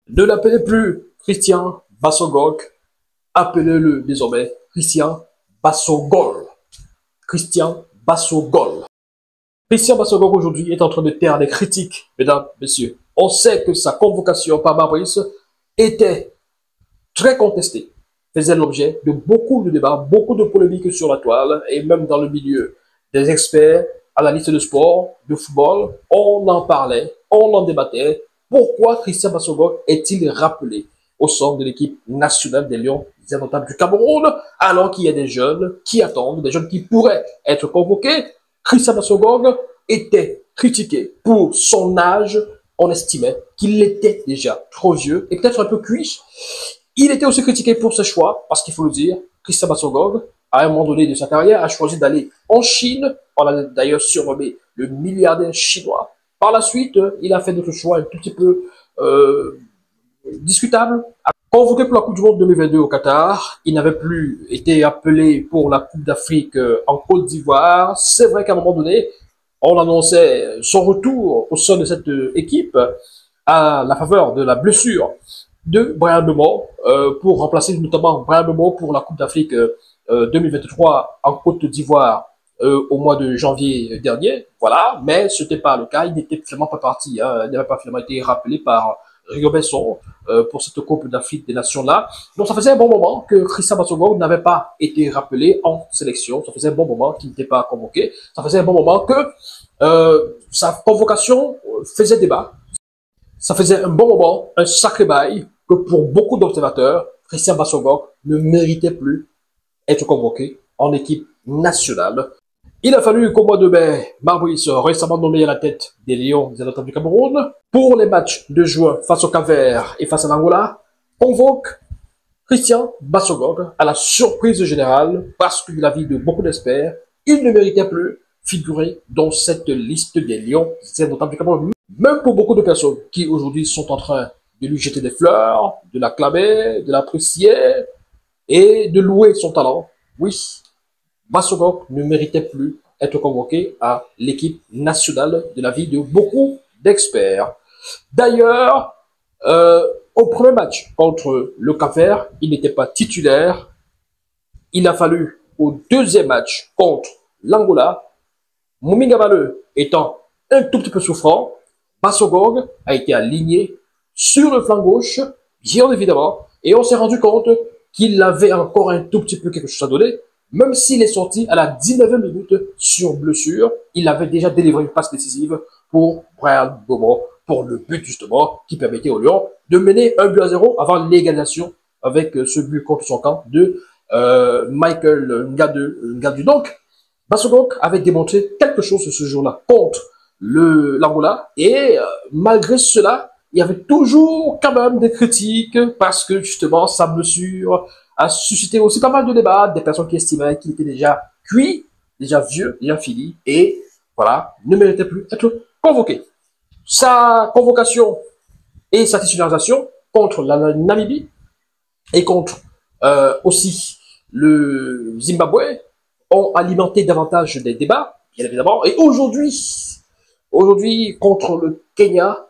Ne l'appelez plus Christian Bassogog, appelez-le désormais Christian Bassogol. Christian Bassogol. Christian Bassogog aujourd'hui est en train de taire des critiques, mesdames, messieurs. On sait que sa convocation par Fabrice était très contestée, faisait l'objet de beaucoup de débats, beaucoup de polémiques sur la toile et même dans le milieu des experts à la liste de sport, de football. On en parlait, on en débattait. Pourquoi Christian Bassogog est-il rappelé au sein de l'équipe nationale des Lions indomptables du Cameroun, alors qu'il y a des jeunes qui attendent, des jeunes qui pourraient être convoqués? Christian Bassogog était critiqué pour son âge. On estimait qu'il était déjà trop vieux et peut-être un peu cuit. Il était aussi critiqué pour ses choix, parce qu'il faut le dire, Christian Bassogog, à un moment donné de sa carrière, a choisi d'aller en Chine. On l'a d'ailleurs surnommé le milliardaire chinois. Par la suite, il a fait d'autres choix un tout petit peu discutables. Convoqué pour la Coupe du Monde 2022 au Qatar, il n'avait plus été appelé pour la Coupe d'Afrique en Côte d'Ivoire. C'est vrai qu'à un moment donné, on annonçait son retour au sein de cette équipe à la faveur de la blessure de Bryan Mbeumo pour remplacer notamment Bryan Mbeumo pour la Coupe d'Afrique 2023 en Côte d'Ivoire au mois de janvier dernier. Voilà, mais ce n'était pas le cas. Il n'était finalement pas parti. Hein. Il n'avait pas finalement été rappelé par Rio Besson pour cette Coupe d'Afrique des Nations-là. Donc ça faisait un bon moment que Christian Bassogog n'avait pas été rappelé en sélection. Ça faisait un bon moment qu'il n'était pas convoqué. Ça faisait un bon moment que sa convocation faisait débat. Ça faisait un bon moment, un sacré bail, que pour beaucoup d'observateurs, Christian Bassogog ne méritait plus être convoqué en équipe nationale. Il a fallu qu'au mois de mai, Fabrice, récemment nommé à la tête des Lions indomptables du Cameroun, pour les matchs de juin face au Cap-Vert et face à l'Angola, convoque Christian Bassogog à la surprise générale, parce que de l'avis de beaucoup d'experts, il ne méritait plus figurer dans cette liste des Lions indomptables du Cameroun. Même pour beaucoup de personnes qui aujourd'hui sont en train de lui jeter des fleurs, de l'acclamer, de l'apprécier et de louer son talent, oui, Bassogog ne méritait plus être convoqué à l'équipe nationale de la vie de beaucoup d'experts. D'ailleurs, au premier match contre le Cap-Vert, il n'était pas titulaire. Il a fallu au deuxième match contre l'Angola, Mouminga Bale étant un tout petit peu souffrant, Bassogog a été aligné sur le flanc gauche, bien évidemment, et on s'est rendu compte qu'il avait encore un tout petit peu quelque chose à donner. Même s'il est sorti à la 19e minute sur blessure, il avait déjà délivré une passe décisive pour Bryan Mbeumo, pour le but justement qui permettait aux Lions de mener 1-0 avant l'égalisation avec ce but contre son camp de Michael Ngadu. Donc, Bassogog avait démontré quelque chose ce jour-là contre l'Angola et malgré cela, il y avait toujours quand même des critiques parce que justement sa blessure a suscité aussi pas mal de débats, des personnes qui estimaient qu'il était déjà cuit, déjà vieux, déjà fini, et voilà, ne méritait plus être convoqué. Sa convocation et sa titularisation contre la Namibie et contre aussi le Zimbabwe ont alimenté davantage des débats, bien évidemment, et aujourd'hui, contre le Kenya,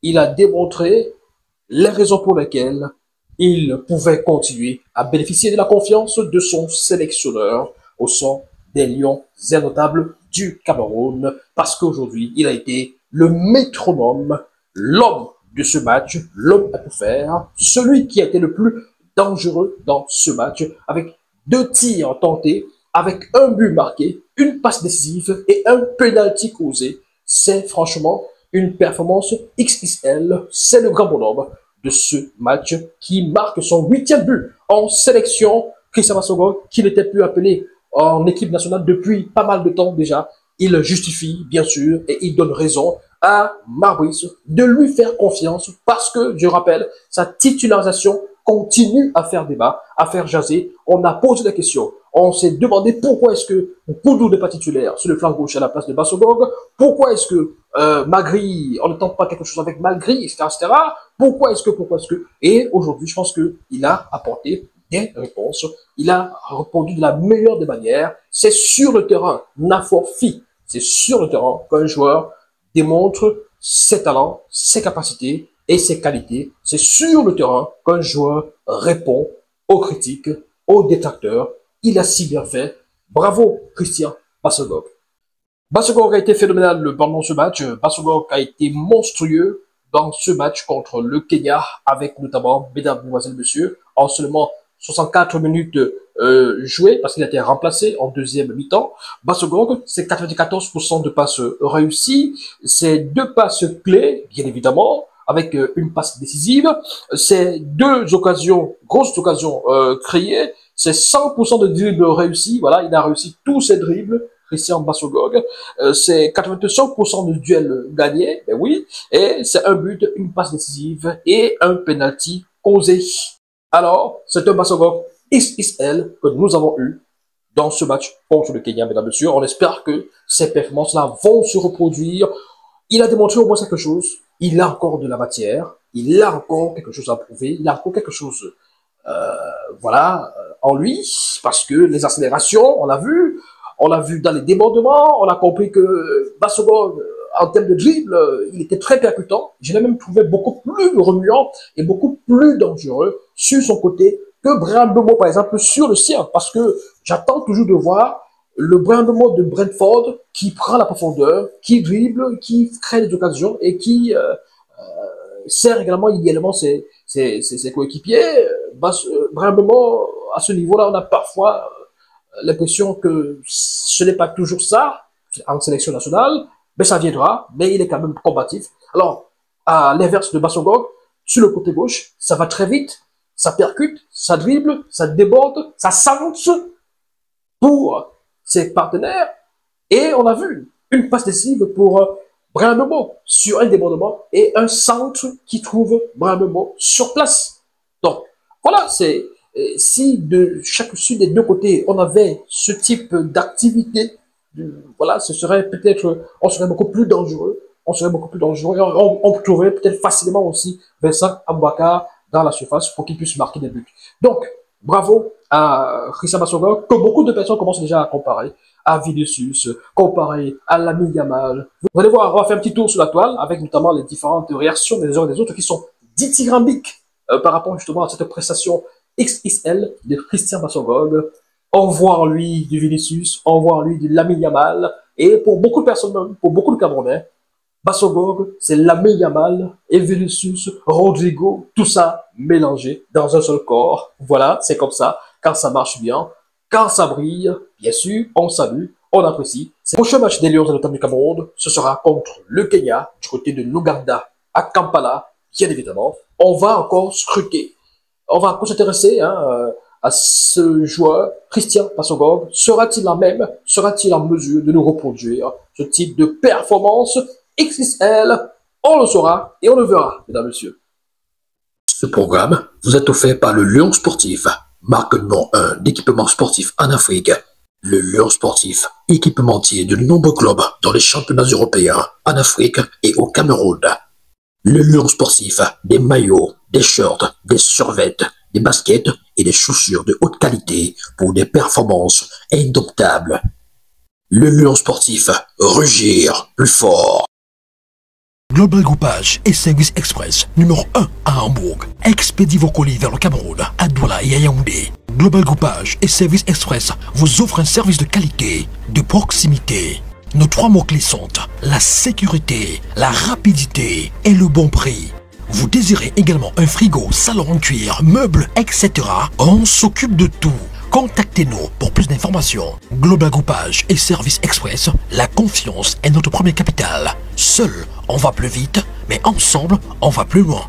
il a démontré les raisons pour lesquelles il pouvait continuer à bénéficier de la confiance de son sélectionneur au sein des Lions indomptables du Cameroun, parce qu'aujourd'hui, il a été le métronome, l'homme de ce match, l'homme à tout faire, celui qui a été le plus dangereux dans ce match, avec 2 tirs tentés, avec un but marqué, une passe décisive et un penalty causé. C'est franchement une performance XXL, c'est le grand bonhomme de ce match qui marque son 8e but en sélection. Christian Bassogog, qui n'était plus appelé en équipe nationale depuis pas mal de temps déjà, il justifie bien sûr et il donne raison à Fabrice de lui faire confiance parce que, je rappelle, sa titularisation continue à faire débat, à faire jaser. On a posé des questions. On s'est demandé pourquoi est-ce que Poudou n'est pas titulaire sur le flanc gauche à la place de Bassogog. Pourquoi est-ce que Magri, on ne tente pas quelque chose avec Magri, etc., etc. Pourquoi est-ce que... Et aujourd'hui, je pense qu'il a apporté des réponses. Il a répondu de la meilleure des manières. C'est sur le terrain, Naforfi, c'est sur le terrain qu'un joueur démontre ses talents, ses capacités et ses qualités. C'est sur le terrain qu'un joueur répond aux critiques, aux détracteurs. Il a si bien fait. Bravo, Christian Bassogog. Bassogog a été phénoménal pendant ce match. Bassogog a été monstrueux dans ce match contre le Kenya, avec notamment, mesdames, mesdemoiselles, messieurs, en seulement 64 minutes jouées, parce qu'il a été remplacé en deuxième mi-temps. Bassogog, c'est 94% de passes réussies, c'est 2 passes clés, bien évidemment, avec une passe décisive, c'est 2 occasions, grosses occasions créées, c'est 100% de dribbles réussis, voilà, il a réussi tous ses dribbles, Christian Bassogog, c'est 85% de duels gagnés, ben oui, et c'est un but, une passe décisive et un penalty causé. Alors, c'est un Bassogog XXL que nous avons eu dans ce match contre le Kenya, mesdames et messieurs. On espère que ces performances-là vont se reproduire. Il a démontré au moins quelque chose. Il a encore de la matière. Il a encore quelque chose à prouver. Il a encore quelque chose, en lui. Parce que les accélérations, on l'a vu. On l'a vu dans les débordements. On a compris que Bassogog, en termes de dribble, il était très percutant. Je l'ai même trouvé beaucoup plus remuant et beaucoup plus dangereux sur son côté que Bryan Mbeumo, par exemple, sur le sien. Parce que j'attends toujours de voir le Bryan Mbeumo de Brentford qui prend la profondeur, qui dribble, qui crée des occasions et qui sert également idéalement ses coéquipiers. Bryan Mbeumo, à ce niveau-là, on a parfois l'impression que ce n'est pas toujours ça en sélection nationale, mais ça viendra, mais il est quand même combatif. Alors, à l'inverse de Bassogog, sur le côté gauche, ça va très vite, ça percute, ça dribble, ça déborde, ça centre pour ses partenaires, et on a vu une passe décisive pour Bryan Mbeumo sur un débordement et un centre qui trouve Bryan Mbeumo sur place. Donc, voilà, c'est si sur des deux côtés, on avait ce type d'activité, voilà, ce serait peut-être, on serait beaucoup plus dangereux, on trouverait peut-être facilement aussi Vincent Aboubakar dans la surface pour qu'il puisse marquer des buts. Donc, bravo à Christian Bassogog, que beaucoup de personnes commencent déjà à comparer à Vinicius, comparé à Lamine Yamal. Vous allez voir, on va faire un petit tour sur la toile, avec notamment les différentes réactions des uns et des autres qui sont dithyrambiques par rapport justement à cette prestation XXL de Christian Bassogog. On voit en lui du Vinicius, on voit en lui du Lamine Yamal, et pour beaucoup de personnes, même, pour beaucoup de Camerounais, Bassogog, c'est Lamine Yamal et Vinicius, Rodrigo, tout ça mélangé dans un seul corps. Voilà, c'est comme ça, quand ça marche bien, quand ça brille, bien sûr, on salue, on apprécie. Le prochain match des Lions de du Cameroun, ce sera contre le Kenya, du côté de l'Ouganda, à Kampala, bien évidemment. On va encore scruter, on va encore s'intéresser à ce joueur, Christian Bassogog. Sera-t-il en mesure de nous reproduire ce type de performance XXL? On le saura et on le verra, mesdames et messieurs. Ce programme vous est offert par le Lion Sportif, marque numéro 1 d'équipement sportif en Afrique. Le Lion Sportif, équipementier de nombreux clubs dans les championnats européens, en Afrique et au Cameroun. Le Lion Sportif, des maillots, des shirts, des survêtements, des baskets et des chaussures de haute qualité pour des performances indomptables. Le Lion Sportif, rugir plus fort. Global Groupage et Service Express, numéro 1 à Hambourg. Expédie vos colis vers le Cameroun, à Douala et à Yaoundé. Global Groupage et Service Express vous offrent un service de qualité, de proximité. Nos 3 mots-clés sont la sécurité, la rapidité et le bon prix. Vous désirez également un frigo, salon en cuir, meubles, etc. On s'occupe de tout. Contactez-nous pour plus d'informations. Global Groupage et Service Express, la confiance est notre premier capital. Seul, on va plus vite, mais ensemble, on va plus loin.